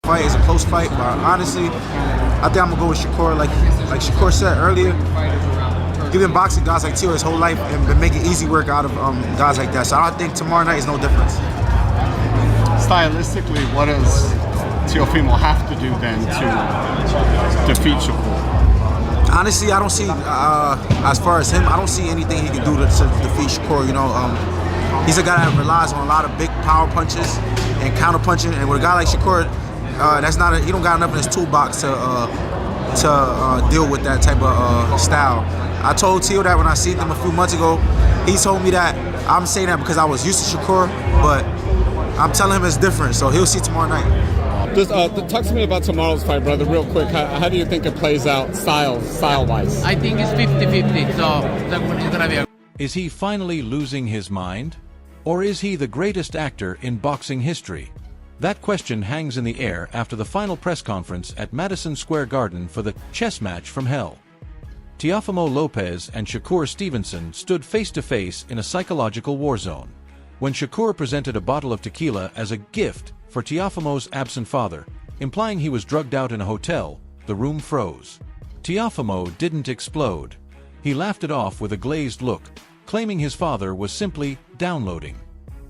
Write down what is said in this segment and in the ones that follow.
fight. It's a close fight, but honestly, I think I'm gonna go with Shakur. Like Shakur said earlier, he's been boxing guys like Teo his whole life and been making easy work out of guys like that. So I think tomorrow night is no difference. Stylistically, what does Teofimo have to do then to defeat Shakur? Honestly, I don't see, as far as him, I don't see anything he can do to defeat Shakur. You know, he's a guy that relies on a lot of big power punches and counter punching. And with a guy like Shakur, he don't got enough in his toolbox to deal with that type of style. I told Teo that when I seen him a few months ago. He told me that I'm saying that because I was used to Shakur, but I'm telling him it's different. So he'll see tomorrow night. Just talk to me about tomorrow's fight, brother, real quick. How do you think it plays out style-wise? I think it's 50-50, so it's gonna be a... Is he finally losing his mind? Or is he the greatest actor in boxing history? That question hangs in the air after the final press conference at Madison Square Garden for the chess match from hell. Teofimo Lopez and Shakur Stevenson stood face-to-face in a psychological war zone. When Shakur presented a bottle of tequila as a gift for Teofimo's absent father, implying he was drugged out in a hotel, the room froze. Teofimo didn't explode. He laughed it off with a glazed look, claiming his father was simply downloading.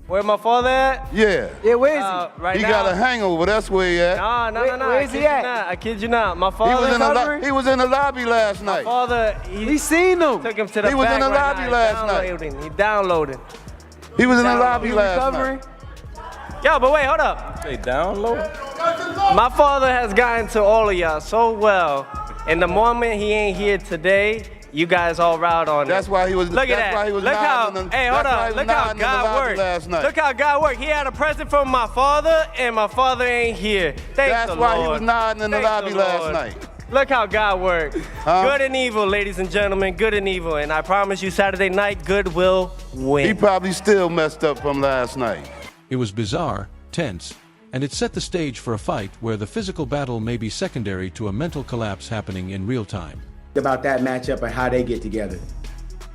Where my father at? Yeah. Yeah, where is he? Right he now. got a hangover, that's where he at. No. Where is he at? I kid you not. My father He was in the lobby last night. My father, We seen him. took him to the He was back in the right lobby now. last night. He downloading. He was in the lobby He last recovering? night. Yo, but wait, hold up. They download? My father has gotten to all of y'all so well. And the moment he ain't here today, you guys all riled on it. That's why he was. Look at that's that. Why he was Look how. nodding in the- Hey, hold that's why he on. was Look how nodding in the God lobby worked. last night. Look how God worked. He had a present from my father, and my father ain't here. Thank That's the why Lord. he was nodding in the Thank lobby last Lord. night. Look how God worked. Good and evil, ladies and gentlemen. Good and evil. And I promise you, Saturday night, good will win. He probably still messed up from last night. It was bizarre, tense, and it set the stage for a fight where the physical battle may be secondary to a mental collapse happening in real time. About that matchup and how they get together.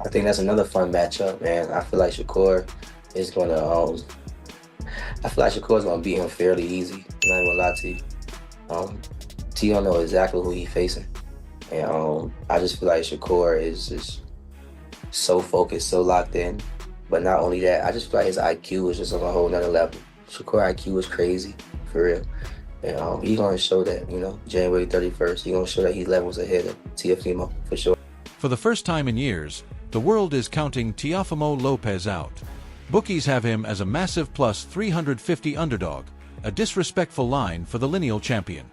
I think that's another fun matchup, man. I feel like Shakur is gonna beat him fairly easy. I'm not gonna lie to you. T don't know exactly who he's facing, and I just feel like Shakur is just so focused, so locked in. But not only that, I just feel like his IQ is just on a whole nother level. Shakur IQ is crazy, for real. And he's gonna show that, January 31st. He's gonna show that he levels ahead of Teofimo, for sure. For the first time in years, the world is counting Teofimo Lopez out. Bookies have him as a massive plus 350 underdog, a disrespectful line for the lineal champion.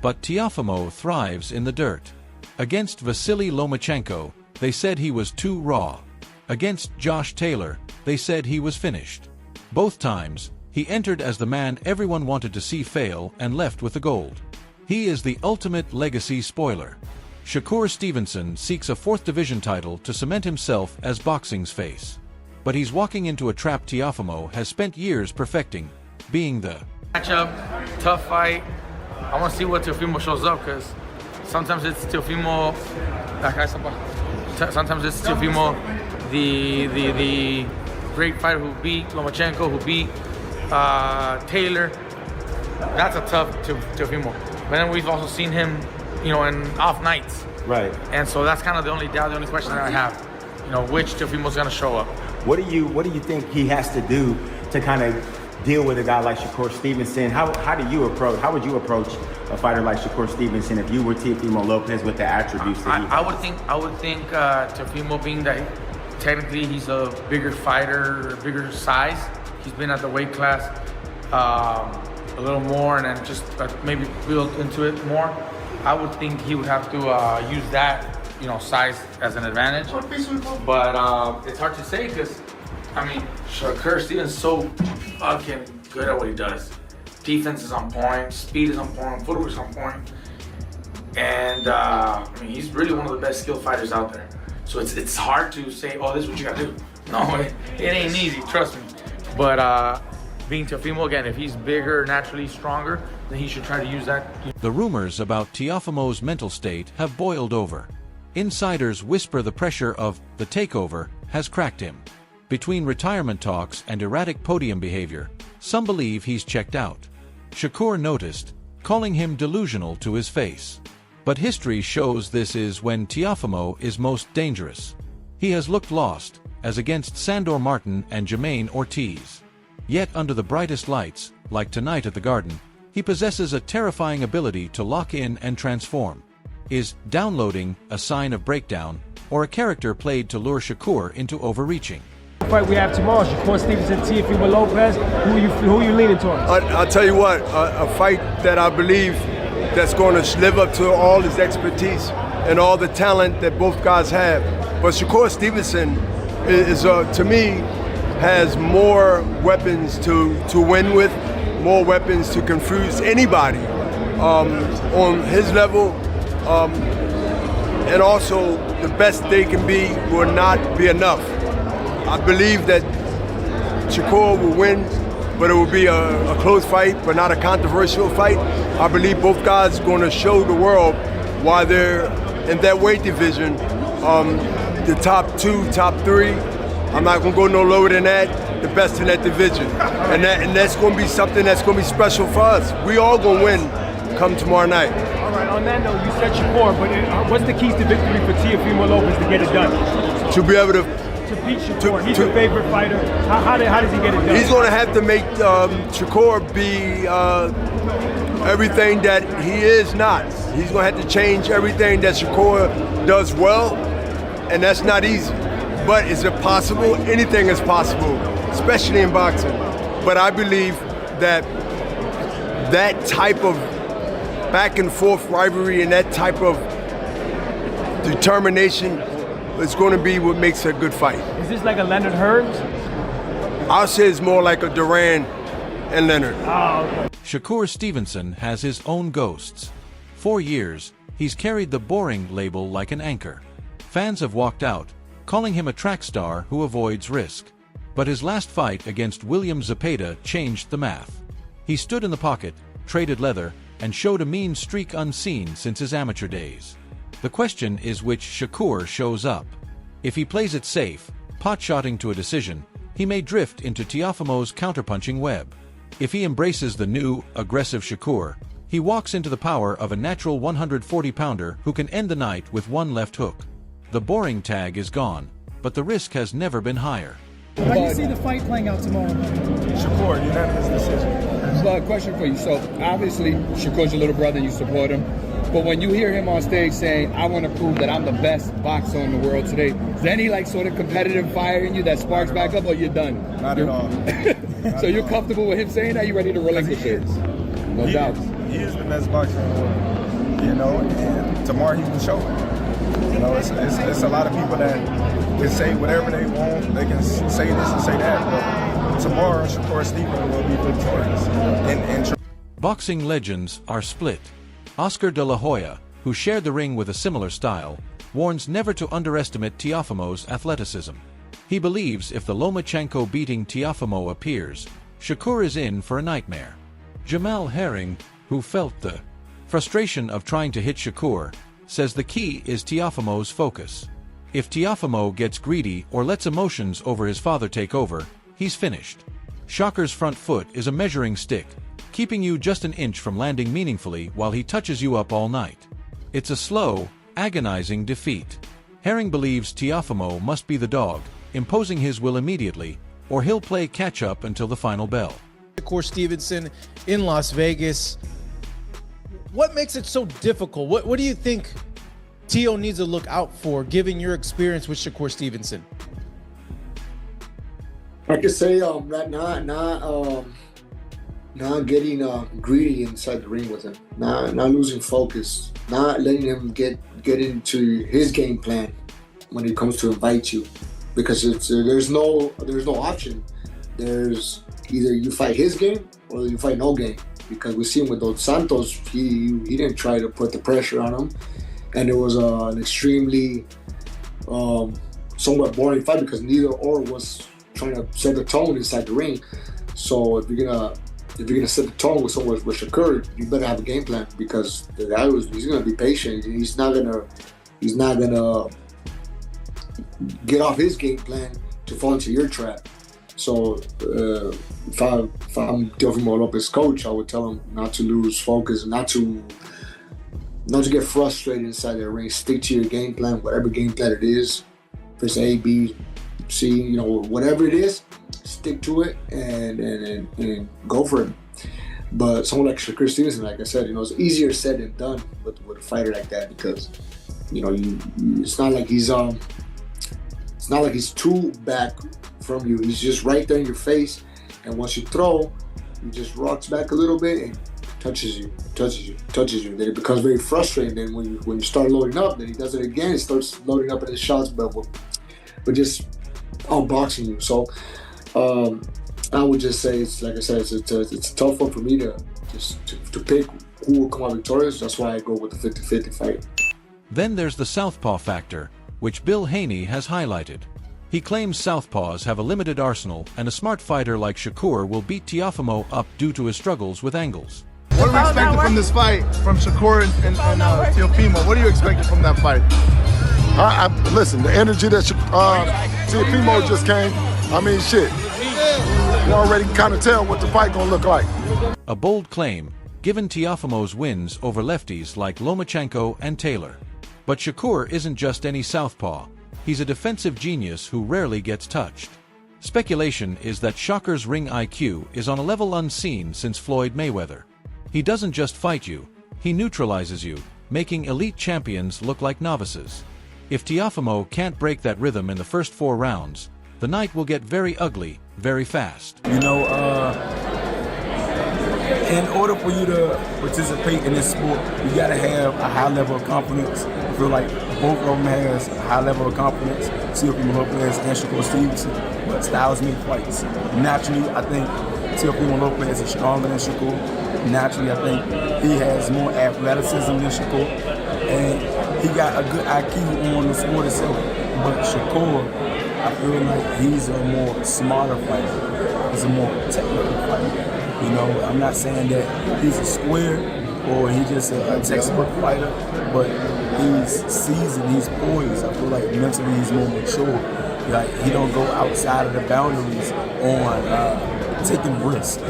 But Teofimo thrives in the dirt. Against Vasily Lomachenko, they said he was too raw. Against Josh Taylor, they said he was finished. Both times, he entered as the man everyone wanted to see fail and left with the gold. He is the ultimate legacy spoiler. Shakur Stevenson seeks a 4th division title to cement himself as boxing's face. But he's walking into a trap Teofimo has spent years perfecting, being the matchup, tough fight. I want to see what Teofimo shows up, because sometimes it's Teofimo, sometimes it's Teofimo, the great fighter who beat Lomachenko, who beat Taylor. That's a tough Teofimo. But then we've also seen him, in off nights. Right. And so that's kind of the only doubt, the only question that I have. Which Teofimo's going to show up. What do you think he has to do to kind of deal with a guy like Shakur Stevenson? How would you approach a fighter like Shakur Stevenson if you were Teofimo Lopez with the attributes that he has? I would think Teofimo, being that technically he's a bigger fighter, bigger size. He's been at the weight class a little more, and then just maybe build into it more. I would think he would have to use that, size as an advantage. But it's hard to say, because, Shakur Stevenson's so fucking good at what he does. Defense is on point, speed is on point, footwork is on point. And, he's really one of the best skilled fighters out there. So it's hard to say, oh, this is what you gotta do. No, it ain't easy, trust me. But being Teofimo, again, if he's bigger, naturally stronger, then he should try to use that. The rumors about Teofimo's mental state have boiled over. Insiders whisper the pressure of the takeover has cracked him. Between retirement talks and erratic podium behavior, some believe he's checked out. Shakur noticed calling him delusional to his face. But history shows this is when Teofimo is most dangerous. He has looked lost, as against Sandor Martin and Jermaine Ortiz. Yet under the brightest lights, like tonight at the Garden, he possesses a terrifying ability to lock in and transform. Is downloading a sign of breakdown, or a character played to lure Shakur into overreaching? The fight we have tomorrow, Shakur Stevenson, Teofimo Lopez. Who are you leaning towards? I'll tell you what, a fight that I believe that's going to live up to all his expertise and all the talent that both guys have. But Shakur Stevenson is to me, has more weapons to win with, more weapons to confuse anybody on his level. And also, the best they can be will not be enough. I believe that Shakur will win, but it will be a close fight, but not a controversial fight. I believe both guys are going to show the world why they're in that weight division. The top two, top three, I'm not going to go no lower than that, the best in that division. And that's going to be something that's going to be special for us. We all going to win come tomorrow night. All right, on that note, you said Shakur, but what's the keys to victory for Teofimo Lopez to get it done? To be able to beat Shakur. He's your favorite fighter. How does he get it done? He's going to have to make Shakur be everything that he is not. He's going to have to change everything that Shakur does well, and that's not easy. But is it possible? Anything is possible, especially in boxing. But I believe that that type of back and forth rivalry and that type of determination is going to be what makes a good fight. Is this like a Leonard Hearns? I'll say it's more like a Duran and Leonard. Oh, okay. Shakur Stevenson has his own ghosts. 4 years, he's carried the boring label like an anchor. Fans have walked out, calling him a track star who avoids risk. But his last fight against William Zepeda changed the math. He stood in the pocket, traded leather, and showed a mean streak unseen since his amateur days. The question is which Shakur shows up. If he plays it safe, pot-shotting to a decision, he may drift into Teofimo's counterpunching web. If he embraces the new, aggressive Shakur, he walks into the power of a natural 140-pounder who can end the night with one left hook. The boring tag is gone, but the risk has never been higher. How do you see the fight playing out tomorrow? Shakur, unanimous decision. So, a question for you. So, obviously, Shakur's your little brother and you support him. But when you hear him on stage saying, I want to prove that I'm the best boxer in the world today, is there any sort of competitive fire in you that sparks back up, or you're done? Not at all. So you're comfortable with him saying that? You ready to relinquish it? No doubt. He is the best boxer in the world, and tomorrow he will show it. It's a lot of people that can say whatever they want. They can say this and say that, but tomorrow Shakur Stevenson will be victorious. Boxing legends are split. Oscar de la Hoya, who shared the ring with a similar style, warns never to underestimate Teofimo's athleticism. He believes if the Lomachenko beating Teofimo appears, Shakur is in for a nightmare. Jamal Herring, who felt the frustration of trying to hit Shakur, says the key is Teofimo's focus. If Teofimo gets greedy or lets emotions over his father take over, he's finished. Shakur's front foot is a measuring stick, keeping you just an inch from landing meaningfully while he touches you up all night. It's a slow, agonizing defeat. Herring believes Teofimo must be the dog, imposing his will immediately, or he'll play catch-up until the final bell. Shakur Stevenson in Las Vegas. What makes it so difficult? What do you think Teo needs to look out for, given your experience with Shakur Stevenson? I could say not getting greedy inside the ring with him, not losing focus, not letting him get into his game plan when he comes to invite you, because there's no option. There's either you fight his game or you fight no game. Because we see him with Dos Santos, he didn't try to put the pressure on him, and it was an extremely somewhat boring fight because neither or was trying to set the tone inside the ring. So if you're gonna set the tone with someone with Shakur, you better have a game plan, because the guy he's gonna be patient. He's not gonna get off his game plan to fall into your trap. So if I'm Teofimo Lopez coach, I would tell him not to lose focus, not to get frustrated inside the ring. Stick to your game plan, whatever game plan it is. If it's A, B, C, whatever it is, stick to it and go for it. But someone like Shakur Stevenson, like I said, it's easier said than done with a fighter like that because, it's not like he's too back from you. He's just right there in your face, and once you throw, he just rocks back a little bit and touches you. Then it becomes very frustrating. Then when you start loading up, then he does it again. He starts loading up in his shots, but just outboxing you. So I would just say it's like I said, it's a tough one for me to pick who will come out victorious. That's why I go with the 50-50 fight. Then there's the southpaw factor, which Bill Haney has highlighted. He claims southpaws have a limited arsenal, and a smart fighter like Shakur will beat Teofimo up due to his struggles with angles. What are we expecting from this fight, from Shakur and Teofimo? What are you expecting from that fight? Listen, the energy that Teofimo just came, shit. You already kind of tell what the fight gonna look like. A bold claim, given Teofimo's wins over lefties like Lomachenko and Taylor. But Shakur isn't just any southpaw. He's a defensive genius who rarely gets touched. Speculation is that Shakur's ring IQ is on a level unseen since Floyd Mayweather. He doesn't just fight you, he neutralizes you, making elite champions look like novices. If Teofimo can't break that rhythm in the first 4 rounds, the night will get very ugly, very fast. In order for you to participate in this sport, you gotta have a high level of confidence. I feel like both of them has a high level of confidence, Teofimo Lopez and Shakur Stevenson, but styles make fights. Naturally, I think Teofimo Lopez is stronger than Shakur. Naturally, I think he has more athleticism than Shakur, and he got a good IQ on the sport itself. But Shakur, I feel like he's a more smarter fighter. He's a more technical fighter. I'm not saying that he's a square or he's just a textbook fighter, but he's seasoned, he's poised. I feel like mentally he's more mature. Like he don't go outside of the boundaries on taking risks.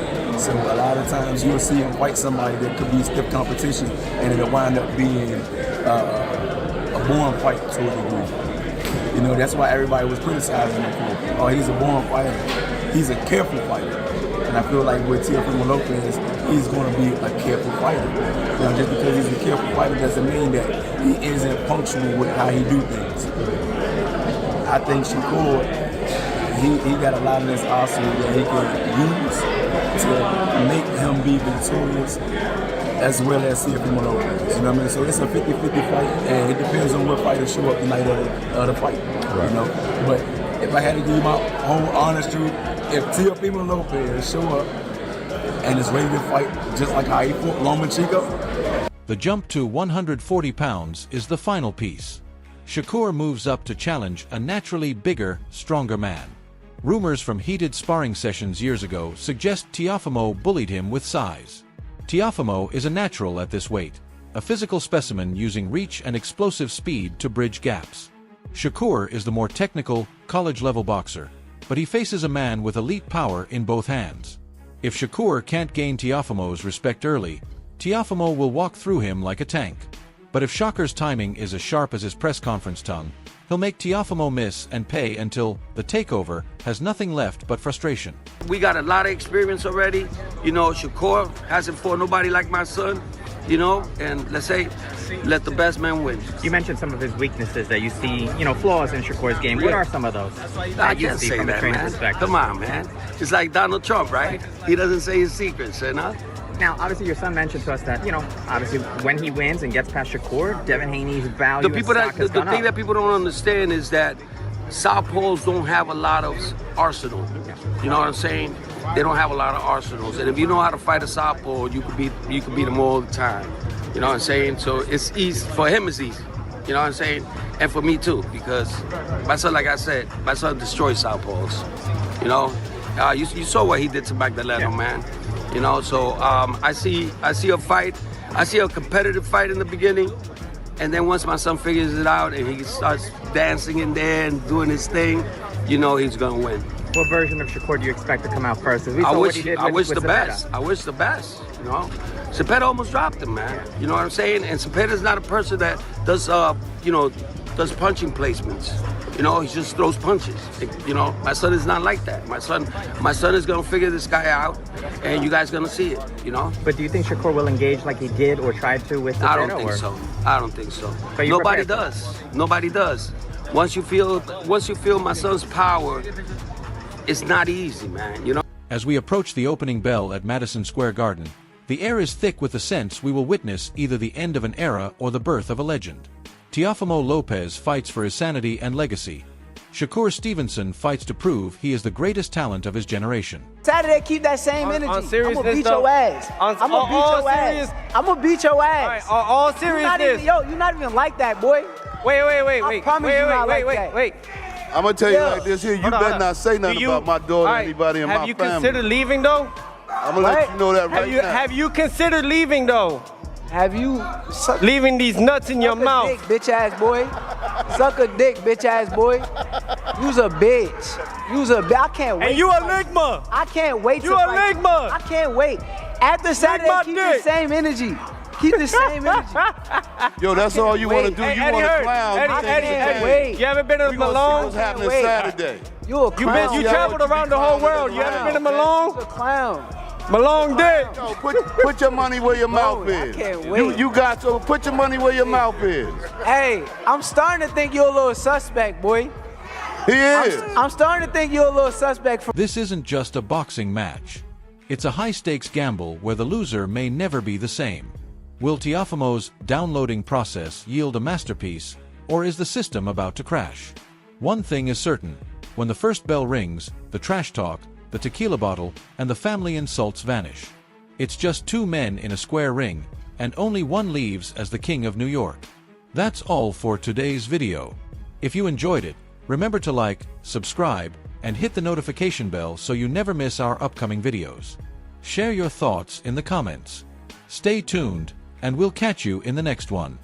So a lot of times you'll see him fight somebody that could be stiff competition, and it'll wind up being a born fight to a degree. That's why everybody was criticizing him for, oh, he's a born fighter. He's a careful fighter. And I feel like with Teofimo Lopez, he's going to be a careful fighter. Just because he's a careful fighter doesn't mean that he isn't punctual with how he do things. I think Shakur, he got a lot of this arsenal that he can use to make him be victorious, as well as Teofimo Lopez. So it's a 50-50 fight, and it depends on what fighters show up the night of the fight. Right. But if I had to give you my whole honest truth, if Teofimo Lopez show up and is ready to fight just like how he fought Lomachenko. The jump to 140 pounds is the final piece. Shakur moves up to challenge a naturally bigger, stronger man. Rumors from heated sparring sessions years ago suggest Teofimo bullied him with size. Teofimo is a natural at this weight, a physical specimen using reach and explosive speed to bridge gaps. Shakur is the more technical, college-level boxer, but he faces a man with elite power in both hands. If Shakur can't gain Teofimo's respect early, Teofimo will walk through him like a tank. But if Shakur's timing is as sharp as his press conference tongue, he'll make Teofimo miss and pay until the takeover has nothing left but frustration. We got a lot of experience already. Shakur hasn't fought nobody like my son. And let's say, let the best man win. You mentioned some of his weaknesses that you see, flaws in Shakur's game. What are some of those? I can't say that, man. Come on, man. It's like Donald Trump, right? He doesn't say his secrets, Now, obviously, your son mentioned to us that, obviously, when he wins and gets past Shakur, Devin Haney's value the thing that people don't understand is that southpaws don't have a lot of arsenal. You know what I'm saying? They don't have a lot of arsenals, and if you know how to fight a southpaw, you could beat them all the time. You know what I'm saying? So it's easy for him. It's easy. You know what I'm saying? And for me too, because my son, like I said, my son destroys southpaws. You saw what he did to Magdaleno, man. So I see a fight. I see a competitive fight in the beginning, and then once my son figures it out and he starts dancing in there and doing his thing, he's gonna win. What version of Shakur do you expect to come out first? We I saw what wish, he did I with wish the Cepeda. best. I wish the best. You know, Cepeda almost dropped him, man. You know what I'm saying? And Cepeda's not a person that does, you know, does punching placements. You know, he just throws punches. You know, my son is not like that. My son is gonna figure this guy out, and you guys gonna see it. You know. But do you think Shakur will engage like he did or tried to with Cepeda? I don't think so. I don't think so. But you Nobody prepared? does. Nobody does. Once you feel my son's power, it's not easy, man. You know. As we approach the opening bell at Madison Square Garden, the air is thick with the sense we will witness either the end of an era or the birth of a legend. Teofimo Lopez fights for his sanity and legacy. Shakur Stevenson fights to prove he is the greatest talent of his generation. Saturday, keep that same energy. On I'm seriousness, gonna beat though, your ass. on I'm gonna beat all your serious- ass. I'm gonna beat your ass. All seriousness. You're not even like that, boy. Wait. I promise you not like that. Wait. I'm gonna tell you Yeah. like this here. You Hold on, better hold on. not say nothing Do you- about my daughter or Alright, anybody in my Have you family. considered leaving, though? I'm gonna let you know that right now. Have you considered leaving, though? Have you Leaving these nuts in your suck a mouth? dick, bitch ass boy? Suck a dick, bitch ass boy. You's a bitch. You's a bitch. I can't wait. And you a ligma. I can't wait. You to a fight you. ligma. I can't wait. After Saturday, my keep dick. the same energy. Keep the same energy. Yo, that's all you want to do. Hey, You Eddie want to Hurd. clown. Eddie, You think Eddie, it's a Eddie. game. You haven't been to We gonna see Malone? what's happening Wait. Saturday. You a clown. You traveled around the whole world. You haven't been to Malone? You's a clown. Malone did. Yo, put your money where your mouth I is. can't wait. You got to put your money where your mouth is. Hey, I'm starting to think you're a little suspect, boy. He is. I'm starting to think you're a little suspect for. This isn't just a boxing match. It's a high-stakes gamble where the loser may never be the same. Will Teofimo's downloading process yield a masterpiece, or is the system about to crash? One thing is certain. When the first bell rings, the trash talk, the tequila bottle, and the family insults vanish. It's just two men in a square ring, and only one leaves as the king of New York. That's all for today's video. If you enjoyed it, remember to like, subscribe, and hit the notification bell so you never miss our upcoming videos. Share your thoughts in the comments. Stay tuned, and we'll catch you in the next one.